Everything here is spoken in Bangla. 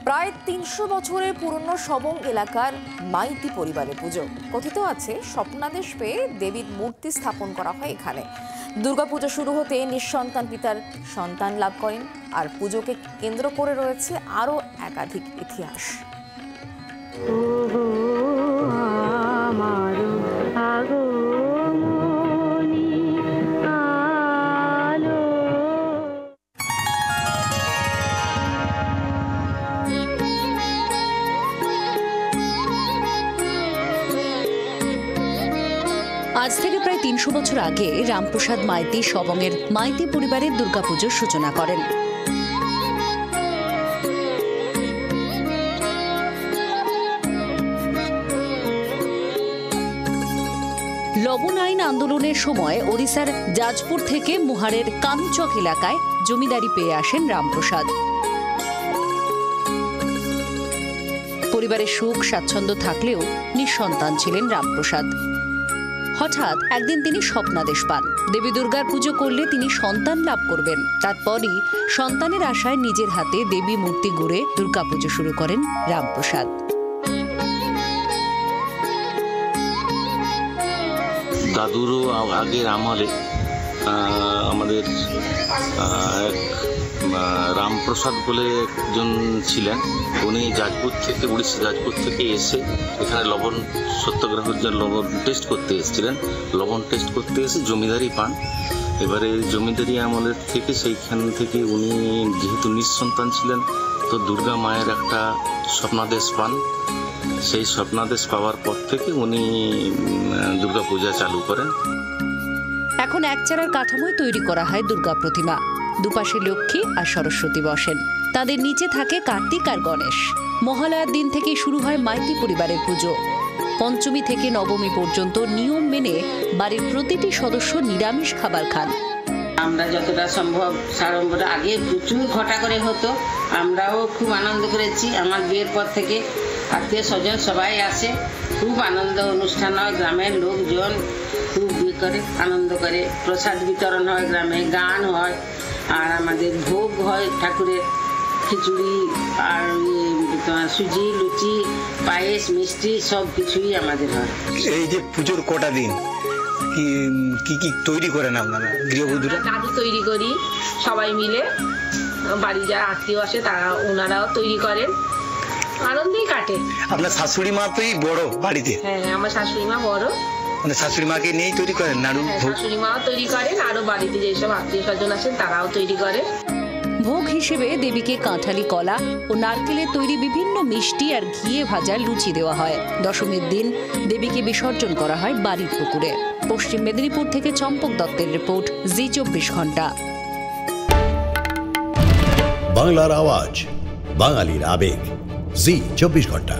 প্রায় ৩০০ বছরের পুরনো সবং এলাকার মাইতি পরিবারের পুজো। কথিত আছে স্বপ্নাদেশ পেয়ে দেবীর মূর্তি স্থাপন করা হয় এখানে। দুর্গাপুজো শুরু হতে নিঃসন্তান পিতার সন্তান লাভ করেন। আর পুজোকে কেন্দ্র করে রয়েছে আরও একাধিক ইতিহাস। আজ থেকে প্রায় ৩০০ বছর আগে রামপ্রসাদ মাইতি সবংয়ের মাইতি পরিবারের দুর্গাপুজোর সূচনা করেন। লবণ আইন আন্দোলনের সময় ওড়িশার জাজপুর থেকে মুহারের কানুচক এলাকায় জমিদারি পেয়ে আসেন রামপ্রসাদ। পরিবারের সুখ স্বাচ্ছন্দ্য থাকলেও নিঃসন্তান ছিলেন রামপ্রসাদ। হঠাৎ একদিন তিনি স্বপ্নাদেশ পান, দেবী দুর্গার পুজো করলে তিনি সন্তান লাভ করবেন। তারপরই সন্তানের আশায় নিজের হাতে দেবী মূর্তি গড়ে দুর্গাপুজো শুরু করেন রামপ্রসাদ। দাদুরও আগের আমলে আমাদের এক রামপ্রসাদ বলে একজন ছিলেন, উনি জাজপুর থেকে উড়িষ্যা জাজপুর থেকে এসে এখানে লবণ সত্যাগ্রহের জন্য লবণ টেস্ট করতে এসেছিলেন। লবণ টেস্ট করতে এসে জমিদারি পান। এবারে জমিদারি আমলের থেকে সেইখান থেকে উনি যেহেতু নিঃসন্তান ছিলেন, তো দুর্গা মায়ের একটা স্বপ্নাদেশ পান। সেই স্বপ্নাদেশ পাওয়ার পর থেকে উনি দুর্গা পূজা চালু করেন। এখন একচারার কাঠামোয় তৈরি করা হয় দুর্গা প্রতিমা। দুপাশে লক্ষ্মী আর সরস্বতী বসেন, তাদের নিচে থাকে কার্তিক আর গণেশ। মহালয়ার দিন থেকে শুরু হয় মাইতি পরিবারের পুজো। পঞ্চমী থেকে নবমী পর্যন্ত নিয়ম মেনে বাড়ির প্রতিটি সদস্য নিরামিষ খাবার খান। আমরা যতটা সম্ভব সাড়ম্বরে আগে প্রচুর ঘটা করে হতো, আমরাও খুব আনন্দ করেছি। আমার বিয়ের পর থেকে আত্মীয় স্বজন সবাই আসে, খুব আনন্দ অনুষ্ঠান হয়। গ্রামের লোকজন খুব করে আনন্দ করে, প্রসাদ বিতরণ হয়, গ্রামে গান হয়, আর আমাদের ভোগ হয় ঠাকুরের, খিচুড়ি আর তোমার সুজি, লুচি, পায়েস, মিষ্টি সব কিছুই আমাদের হয়। এই যে পুজোর কটা দিন কি কি তৈরি করেন আপনারা গৃহবধূরা? দাদু তৈরি করি, সবাই মিলে বাড়ি যারা আত্মীয় আসে তারা ওনারাও তৈরি করেন, আনন্দেই কাটে। আপনার শাশুড়ি মা তো বড় বাড়িতে? হ্যাঁ, আমার শাশুড়ি মা বড়। মানে শাশুড়ি মাকে নিয়েই তৈরি করেন নাড়ু? শাশুড়ি মাও তৈরি করেন, আরো বাড়িতে যেসব আত্মীয় স্বজন আছেন তারাও তৈরি করে। ভোগ হিসেবে দেবীকে কাঁঠালি কলা ও নারকেলের তৈরি বিভিন্ন মিষ্টি আর ঘিয়ে ভাজা লুচি দেওয়া হয়। দশমীর দিন দেবীকে বিসর্জন করা হয় বাড়ির পুকুরে। পশ্চিম মেদিনীপুর থেকে চম্পক দত্তের রিপোর্ট, জি 24 ঘন্টা। বাংলার আওয়াজ, বাঙালির আবেগ, জি 24 ঘন্টা।